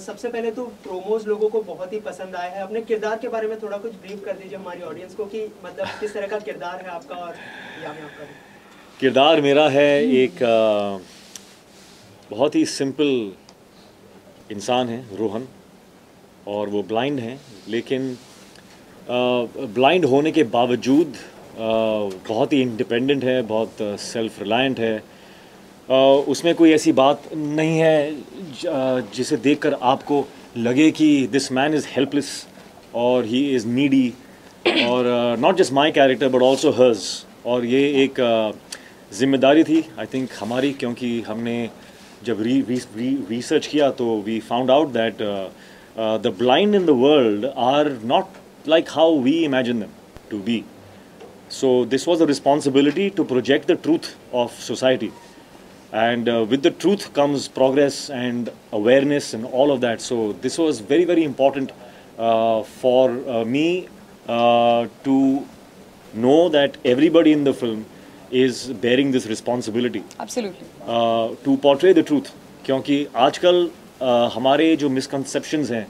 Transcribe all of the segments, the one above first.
सबसे पहले तो प्रोमोज लोगों को बहुत ही पसंद आया है। अपने किरदार के बारे में थोड़ा कुछ ब्रीफ कर दीजिए हमारी ऑडियंस को कि मतलब किस तरह का किरदार है आपका और यामी आपका भी। किरदार मेरा है एक बहुत ही सिंपल इंसान है, रोहन, और वो ब्लाइंड है, लेकिन ब्लाइंड होने के बावजूद बहुत ही इंडिपेंडेंट है, बहुत सेल्फ रिलायंट है। उसमें कोई ऐसी बात नहीं है जिसे देखकर आपको लगे कि दिस मैन इज़ हेल्पलेस और ही इज़ नीडी, और not just my character but also hers. और ये एक जिम्मेदारी थी आई थिंक हमारी, क्योंकि हमने जब रिसर्च किया तो we found out that the blind in the world are not like how we imagine them to be. So this was a responsibility to project the truth of society, and with the truth comes progress and awareness and all of that. So this was very, very important for me to know that everybody in the film is bearing this responsibility. Absolutely. To portray the truth, क्योंकि आजकल हमारे जो misconceptions हैं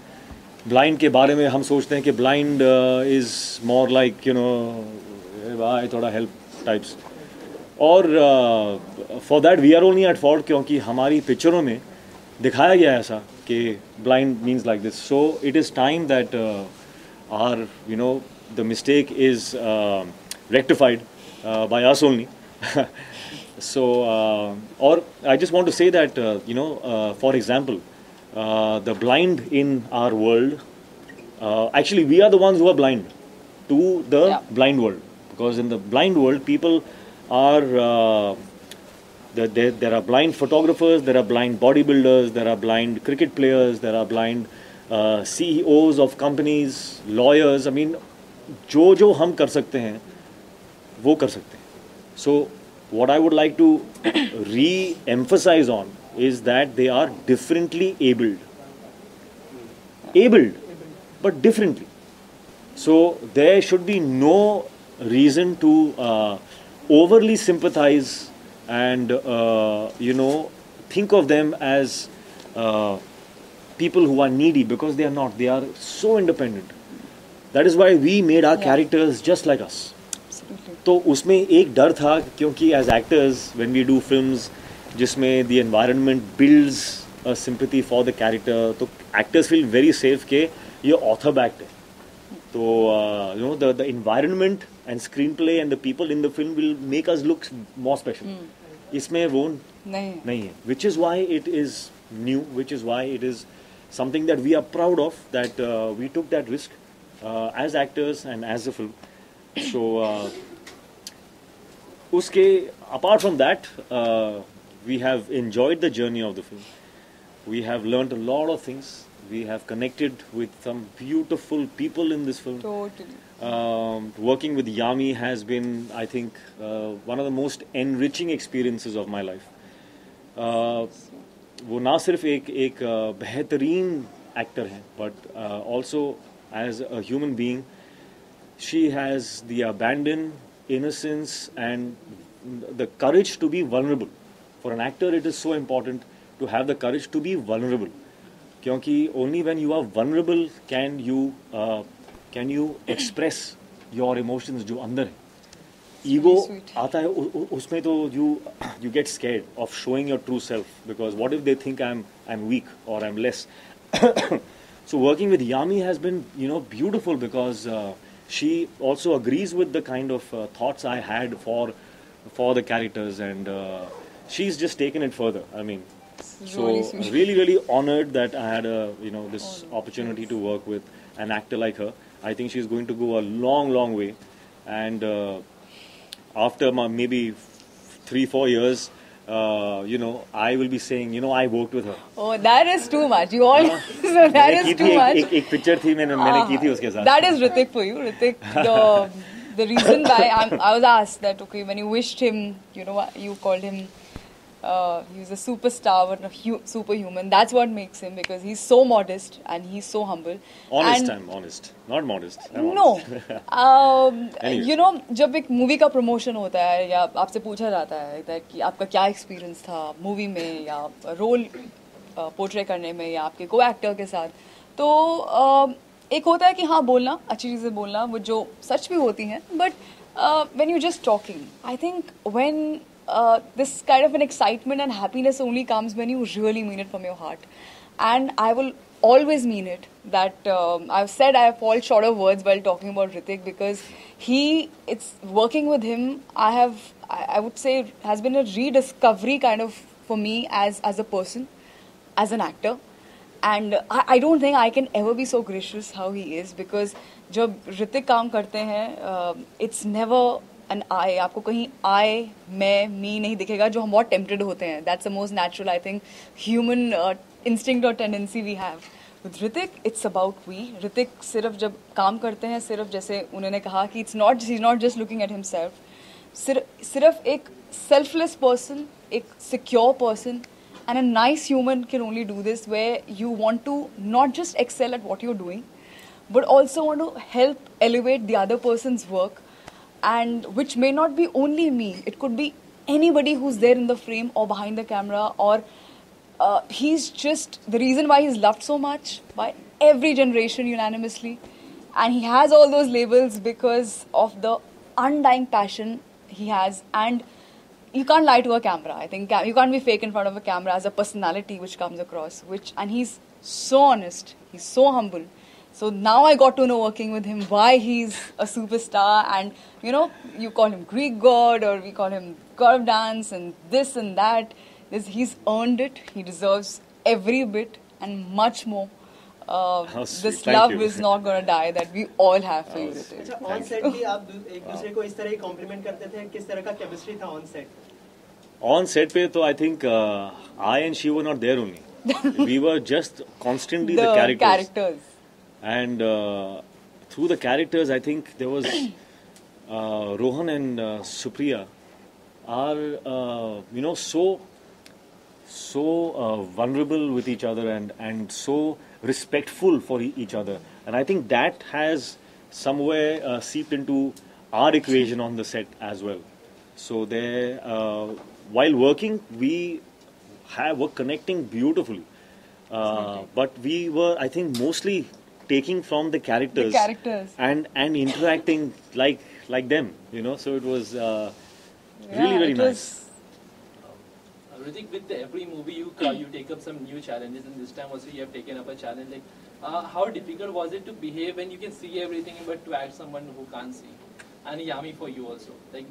blind के बारे में, हम सोचते हैं कि ब्लाइंड इज़ मोर लाइक भाई थोड़ा हेल्प टाइप्स, और for that we are only at fault, क्योंकि हमारी पिक्चरों में दिखाया गया है ऐसा कि blind means like this. So it is time that our the mistake is rectified by us only. So or I just want to say that for example, the blind in our world, actually we are the ones who are blind to the blind world, because in the blind world people are there are blind photographers, there are blind bodybuilders, there are blind cricket players, there are blind CEOs of companies, lawyers. I mean, जो हम कर सकते हैं वो कर सकते हैं. So what I would like to re-emphasize on is that they are differently abled, but differently. So there should be no reason to overly sympathize and think of them as people who are needy, because they are not. They are so independent. That is why we made our characters just like us. तो उसमें एक डर था, क्योंकि as actors when we do films जिसमें the environment builds a sympathy for the character, तो actors feel very safe के ये ऑथर बैक्ड है. तो the environment and screenplay and the people in the film will make us look more special. इसमें वो नहीं है, which is why it is new, which is why it is something that we are proud of, that we took that risk as actors and as the film. So uske apart from that, we have enjoyed the journey of the film. We have learned a lot of things. We have connected with some beautiful people in this film. Totally. Working with Yami has been, I think, one of the most enriching experiences of my life. वो ना सिर्फ एक बेहतरीन actor हैं, but also as a human being. She has the abandon, innocence and the courage to be vulnerable. For an actor it is so important to have the courage to be vulnerable, क्योंकि only when you are vulnerable can you express your emotions जो अंदर है. Ego आता है उसमें, तो you get scared of showing your true self, because what if they think I'm weak or I'm less. So working with Yami has been beautiful, because she also agrees with the kind of thoughts I had for the characters, and she's just taken it further. I mean, so really honored that I had this opportunity to work with an actor like her. I think she's going to go a long way, and after maybe 3-4 years, I will be saying, I worked with her. Oh, that is too much. You all, so that is too much. एक picture थी मैंने की थी उसके साथ. That is Hrithik for you. Hrithik, the reason why I was asked that, okay, when you wished him, you called him, he was a superstar, but a superhuman. That's what makes him, because he's so modest and he's so humble. Honest, I'm honest. Not modest. No. जब एक movie का promotion होता है या आपसे पूछा जाता है कि आपका क्या एक्सपीरियंस था मूवी में या रोल पोर्ट्रे करने में या आपके को एक्टर के साथ, तो एक होता है कि हाँ बोलना, अच्छी चीज़ें बोलना, वो जो सच भी होती हैं, but when you're just talking, I think when this kind of an excitement and happiness only comes when you really mean it from your heart. And I will always mean it. That I've said I fall short of words while talking about Hrithik, because it's working with him, I would say has been a rediscovery kind of for me as a person, as an actor. And I don't think I can ever be so gracious how he is, because जब ऋतिक काम करते हैं, it's never an I. आपको कहीं I, मैं, me नहीं दिखेगा, जो हम बहुत tempted होते हैं. That's the most natural, I think, human instinct or tendency we have. With Hrithik, it's about we. Hrithik सिर्फ जब काम करते हैं, सिर्फ जैसे उन्होंने कहा कि he's not just looking at himself. सिर्फ एक selfless person, एक secure person, and a nice human can only do this, where you want to not just excel at what you're doing, but also want to help elevate the other person's work, and which may not be only me. It could be anybody who's there in the frame or behind the camera, or he's just the reason why he's loved so much by every generation unanimously, and he has all those labels because of the undying passion he has. And you can't lie to a camera. I think you can't be fake in front of a camera as a personality which comes across, and he's so honest, he's so humble. So now I got to know, working with him, why he's a superstar. And you call him Greek god, or we call him god of dance, and this and that. He's earned it. He deserves every bit and much more. This love is not going to die that we all have for you. अच्छा, on set भी आप एक दूसरे को इस तरह ही compliment करते थे, किस तरह का chemistry था on set? On set पे तो I think I and she were not there only. We were just constantly the characters. And through the characters, I think there was Rohan and Supriya are so vulnerable with each other, and so respectful for each other, and I think that has somewhere seeped into our equation on the set as well. So there, while working, we were connecting beautifully, but we were, I think, mostly taking from the characters and interacting like them, so it was really nice. Hrithik, with every movie you take up some new challenges, and this time also you have taken up a challenge. Like, how difficult was it to behave when you can see everything, but to act someone who can't see? And Yami, for you also, like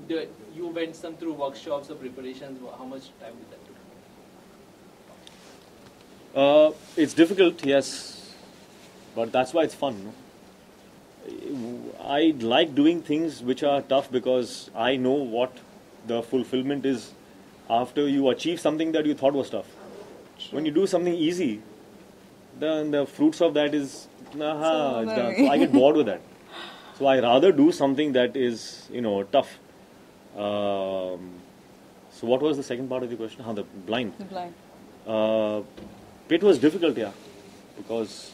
you went through workshops or preparations. How much time did that take? It's difficult, yes, but that's why it's fun. No? I like doing things which are tough, because I know what the fulfillment is after you achieve something that you thought was tough. Sure. When you do something easy, then the fruits of that is it's done. So I get bored with that. So I rather do something that is tough. So what was the second part of the question? The blind. The blind. It was difficult, yeah, because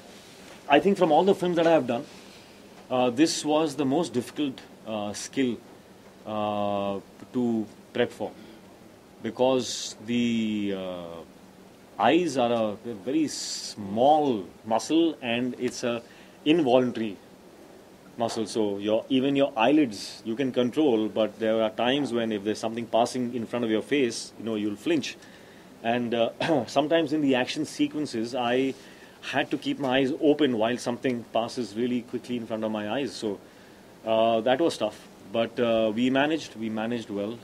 I think from all the films that I have done, this was the most difficult skill to prep for. Because the eyes are a very small muscle, and it's a involuntary muscle. So even your eyelids you can control, but there are times when if there's something passing in front of your face, you'll flinch. And sometimes in the action sequences, I had to keep my eyes open while something passes really quickly in front of my eyes. So that was tough. But we managed well.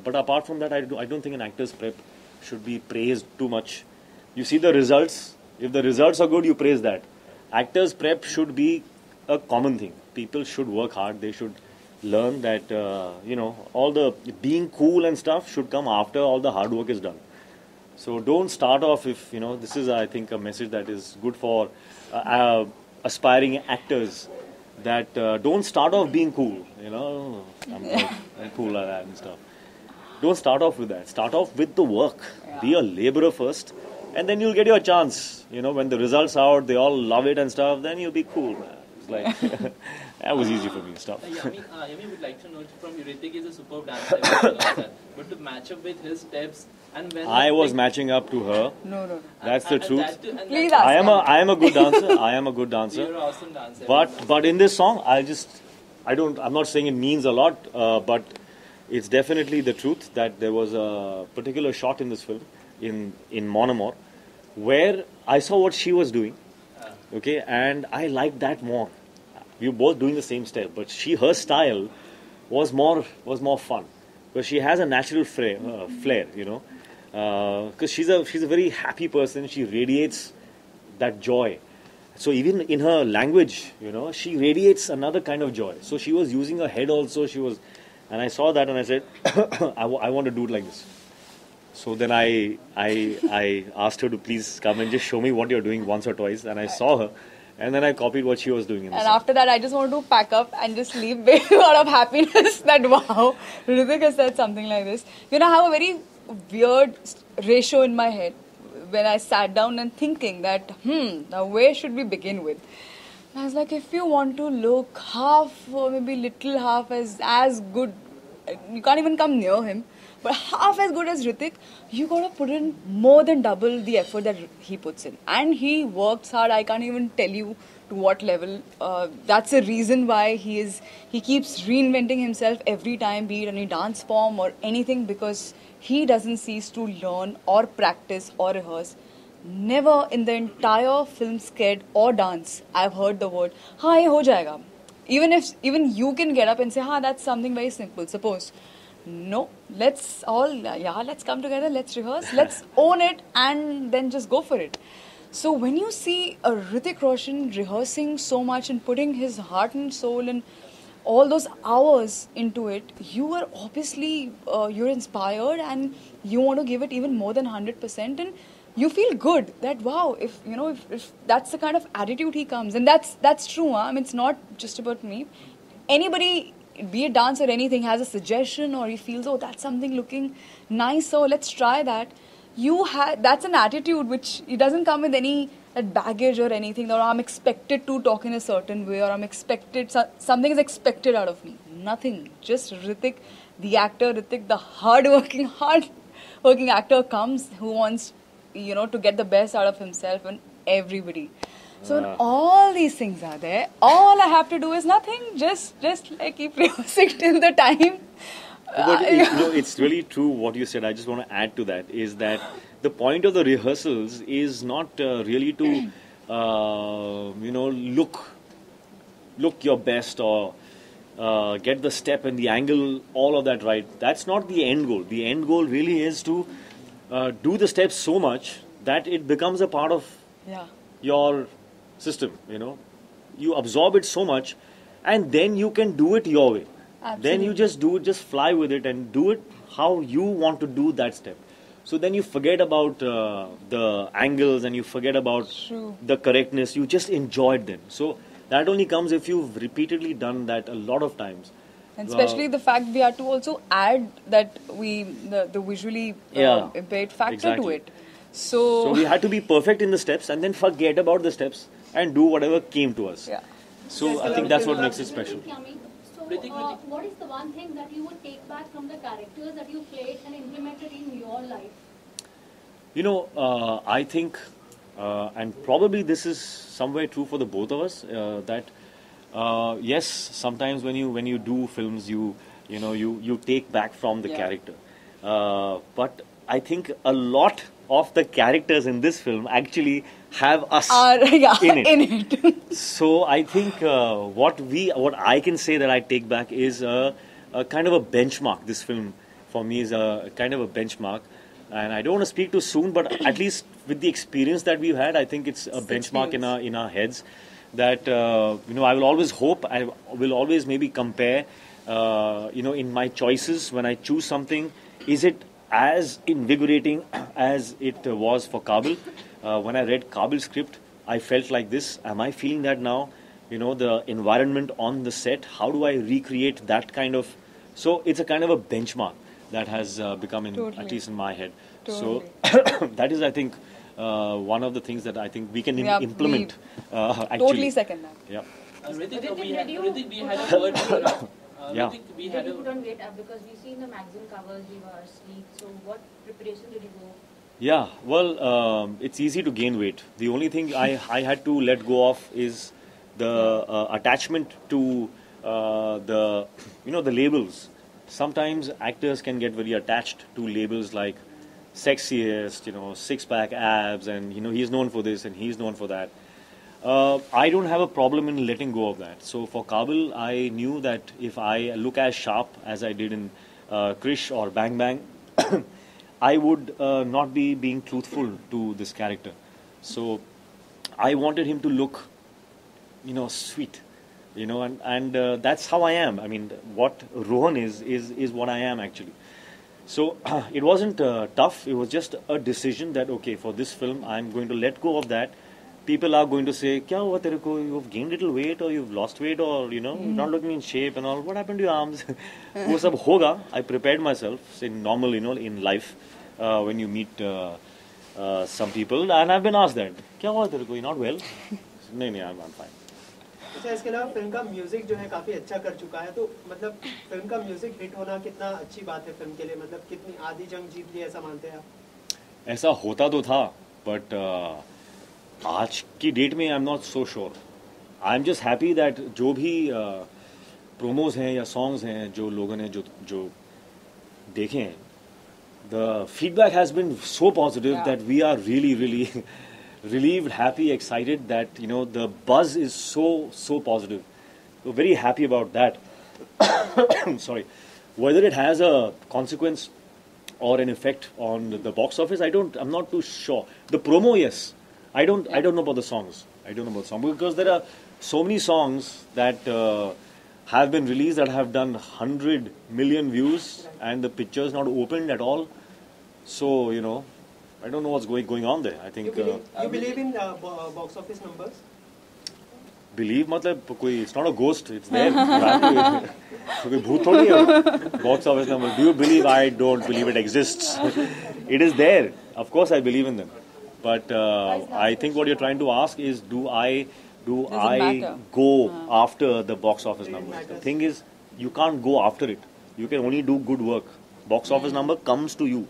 But apart from that, I don't think an actor's prep should be praised too much. You see the results. If the results are good, you praise that. Actor's prep should be a common thing. People should work hard. They should learn that, all the being cool and stuff should come after all the hard work is done. So don't start off if, this is, I think, a message that is good for aspiring actors. That don't start off being cool, I'm cool like that and stuff. Don't start off with that. Start off with the work. Yeah. Be a laborer first, and then you'll get your chance. When the results are out, they all love it and stuff, then you'll be cool, man. was like, that was easy for me and stuff. Yami would like to know from you, Hrithik is a superb dancer, everyone knows that. But to match up with his steps, and when I was matching up to her. No. That's the truth. Please ask I am a good dancer. I am a good dancer. You're an awesome dancer. But in this song, I'm not saying it means a lot, but it's definitely the truth that there was a particular shot in this film, in Mon Amour, where I saw what she was doing, okay, and I liked that more. We were both doing the same step, but her style was more fun, because she has a natural flair, you know, because she's a very happy person. She radiates that joy. So even in her language, you know, she radiates another kind of joy. So she was using her head also. And I saw that and I said, I want to do it like this. So then I asked her to please come and just show me what you're doing once or twice. And I saw her. And then I copied what she was doing in the song. After that, I just wanted to pack up and just leave out of happiness that, wow, Hrithik has said something like this. You know, I have a very weird ratio in my head when I sat down and thinking that, now where should we begin with? And I was like, if you want to look half or maybe little half as good, you can't even come near him, but half as good as Hrithik, you gotta put in more than double the effort that he puts in. And he works hard. I can't even tell you to what level. That's the reason why he keeps reinventing himself every time, be it any dance form or anything, because he doesn't cease to learn or practice or rehearse. Never in the entire film sked or dance I've heard the word, "Ha, ye ho jayega." Even you can get up and say, "Ha, that's something very simple." Suppose, no, let's come together, let's rehearse, let's own it, and then just go for it. So when you see a Hrithik Roshan rehearsing so much and putting his heart and soul and all those hours into it, you are obviously you're inspired and you want to give it even more than 100%, and you feel good that, wow, if that's the kind of attitude he comes, and that's true. I mean, it's not just about me. Anybody, be it dance or anything, has a suggestion or he feels, oh, that's something looking nice, so let's try that. That's an attitude which it doesn't come with any baggage or anything, or I'm expected to talk in a certain way, or something is expected out of me. Nothing. Just Hrithik, the actor, Hrithik, the hard-working actor comes who wants, to get the best out of himself and everybody. So when all these things are there, all I have to do is nothing. Just like keep rehearsing till the time. But it's really true what you said. I just want to add to that, is that the point of the rehearsals is not really to look your best or get the step and the angle, all of that right. That's not the end goal. The end goal really is to do the steps so much that it becomes a part of your system. You absorb it so much, and then you can do it your way. Absolutely. Then you just do it, just fly with it and do it how you want to do that step. So then you forget about the angles and you forget about the correctness. You just enjoyed them. So that only comes if you've repeatedly done that a lot of times. And especially the fact we had to also add that the visually impaired factor to it. So we had to be perfect in the steps and then forget about the steps and do whatever came to us. Yeah. So I think that's what makes it special. What is the one thing that you would take back from the characters that you played and implemented in your life? I think, and probably this is somewhere true for the both of us, that yes, sometimes when you do films, you take back from the character. But I think a lot of the characters in this film actually have us in it. So I think what I can say that I take back is a kind of a benchmark. This film for me is a kind of a benchmark, and I don't want to speak too soon, but at least with the experience that we've had, I think it's a benchmark in our heads. That I will always hope, I will always maybe compare, in my choices when I choose something, is it as invigorating as it was for Kaabil? When I read Kaabil's script, I felt like this. Am I feeling that now? The environment on the set, how do I recreate that kind of... So it's a kind of a benchmark that has become, at least in my head. Totally. So that is, I think, one of the things that I think we can implement. Actually. Totally second that. Yeah. Hrithik, we had a word with Yeah. Hrithik, we Did had you a put on weight up because we see in the magazine covers you were asleep. So what preparation did you go? Yeah, well, it's easy to gain weight. The only thing I had to let go of is the attachment to the the labels. Sometimes actors can get very attached to labels like sexiest, six-pack abs, and he's known for this and he's known for that. I don't have a problem in letting go of that. So for Kaabil, I knew that if I look as sharp as I did in Krish or Bang Bang, I would not be being truthful to this character. So I wanted him to look, sweet, and that's how I am. I mean, what Rohan is what I am actually. So it wasn't tough. It was just a decision that, okay, for this film, I'm going to let go of that. People are going to say, "Kya hua tere ko? You've gained little weight, or you've lost weight, or you're not looking in shape and all. What happened to your arms?" वो सब होगा. I prepared myself in normal, in life when you meet some people, and I've been asked that, "Kya hua tere ko? You're not well?" नहीं, I'm fine. अच्छा, इसके अलावा film का music जो है काफी अच्छा कर चुका है, तो मतलब फिल्म का म्यूजिक हिट होना कितना अच्छी बात है फिल्म के लिए, मतलब कितनी आधी जंग जीत ली ऐसा मानते हैं आप? ऐसा होता तो था, बट आज की डेट में I am not so sure. I am just happy that जो भी प्रोमोज हैं या सॉन्ग्स हैं जो लोगों ने जो देखे हैं, the feedback has been so positive that we are really relieved, happy, excited that the buzz is so positive. So very happy about that. Sorry, whether it has a consequence or an effect on the box office, I'm not too sure. The promo, yes. I don't know about the songs. I don't know about the songs because there are so many songs that have been released that have done 100 million views and the picture is not opened at all. So I don't know what's going on there. I think you believe in box office numbers? Believe मतलब कोई, it's not a ghost, it's there. कोई भूत थोड़ी है. Box office numbers. Do you believe? I don't believe it exists. It is there. Of course I believe in them. But I think what you're trying to ask is, do I go after the box office numbers? The thing is, you can't go after it. You can only do good work. Box office number comes to you.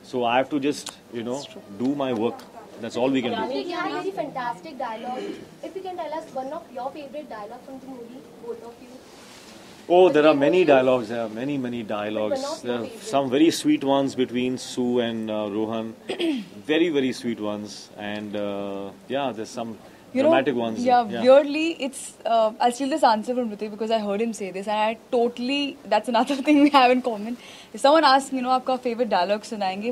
So I have to just, do my work. That's all we can do. You had very fantastic dialogue. If you can tell us one of your favorite dialogue from the movie, both of you. Oh, there are many dialogues. There are many dialogues. There are some very sweet ones between Sue and Rohan. Very, very sweet ones. And there's some dramatic ones. Yeah, weirdly, it's. I'll steal this answer from Hrithik because I heard him say this, and I totally. That's another thing we have in common. If someone asks, आपका favorite dialogue सुनाएंगे,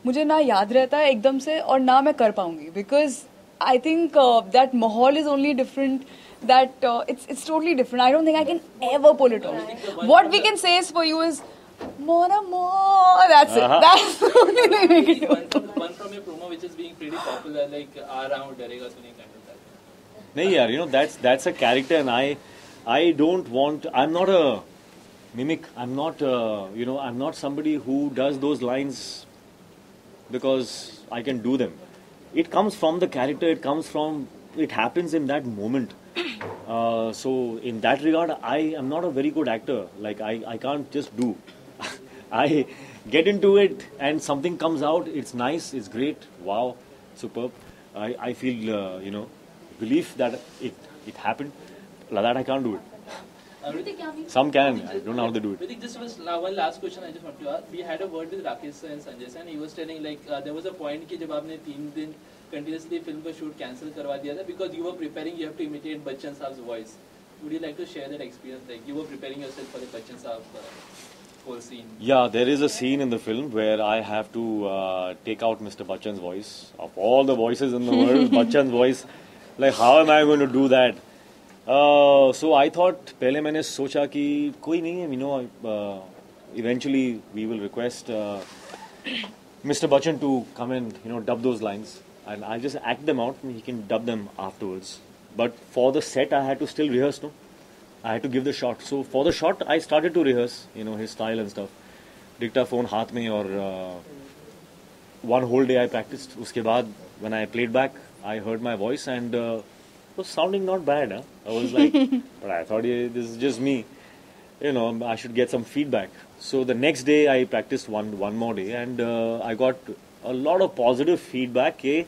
मुझे ना याद रहता है एकदम से और ना मैं कर पाऊंगी, because I think that mahal is only different. That it's totally different. I don't think I can ever pull it off. What we can say is for you is more. That's it. That's the only thing we can do. One from your promo which is being pretty popular, like "Around Darega Tune" kind of that. No, yeah, that's a character, and I don't want. I'm not a mimic. I'm not I'm not somebody who does those lines because I can do them. It comes from the character. It happens in that moment. So in that regard, I am not a very good actor. Like I can't just do. I get into it and something comes out. It's nice. It's great. Wow, superb. I feel relief that it happened. Like that I can't do it. Some can. I don't know how they do it. Hrithik, just one last question I just want to ask. We had a word with Rakesh and Sanjay sir, and he was telling there was a point कि जब आपने 3 दिन continuously film का shoot cancel करवा दिया था because you were preparing, you have to imitate Bachchan Saab's voice. Would you like to share that experience? Like you were preparing yourself for the Bachchan Saab whole scene. Yeah, there is a scene in the film where I have to take out Mr. Bachchan's voice. Of all the voices in the world, Bachchan's voice. Like how am I going to do that? So I thought पहले मैंने सोचा कि कोई नहीं है, eventually we will request Mr. Bachchan to come and dub those lines, and I'll just act them out and he can dub them afterwards. But for the set I had to still rehearse, no? I had to give the shot. So for the shot I started to rehearse, his style and stuff. Dictaphone हाथ में और one whole day I practiced. उसके बाद when I played back, I heard my voice and was sounding not bad. Huh? I was like, but I thought, yeah, this is just me. You know, I should get some feedback. So the next day I practiced one more day, and I got a lot of positive feedback. Hey,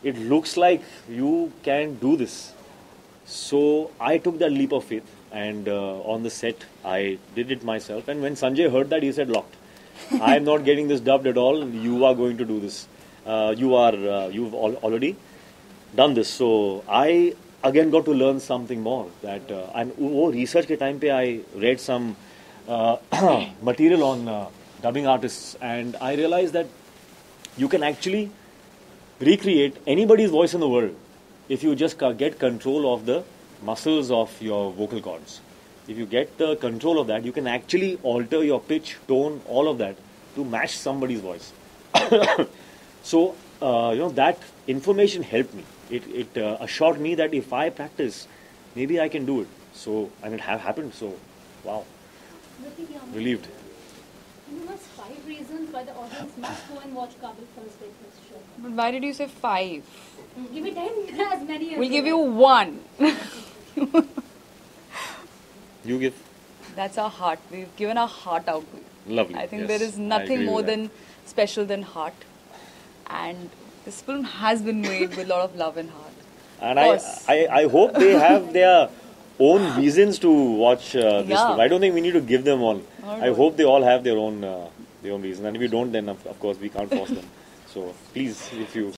it looks like you can do this. So I took that leap of faith, and on the set I did it myself. And when Sanjay heard that, he said, "Locked. I am not getting this dubbed at all. You are going to do this. You've already done this." So I again got to learn something more. That and research ke time pe I read some material on dubbing artists, and I realized that you can actually recreate anybody's voice in the world if you just get control of the muscles of your vocal cords. If you get the control of that, you can actually alter your pitch, tone, all of that to match somebody's voice. So, that information helped me. It assured me that if I practice, maybe I can do it. So, and it happened. So, wow, relieved. Give us 5 reasons why the audience must go and watch Kaabil first day first show. But why did you say 5? Give me 10, as many as We'll give you you want. 1. You give. That's our heart. We've given our heart out to you. Lovely. I think yes, there is I nothing agree more with that. than special than heart. And this film has been made with a lot of love and heart. And Of course. I hope they have their own reasons to watch this Yeah. film. I don't think we need to give them all. All I right. hope they all have their own reasons. And if we don't, then of course we can't force them. So please, if you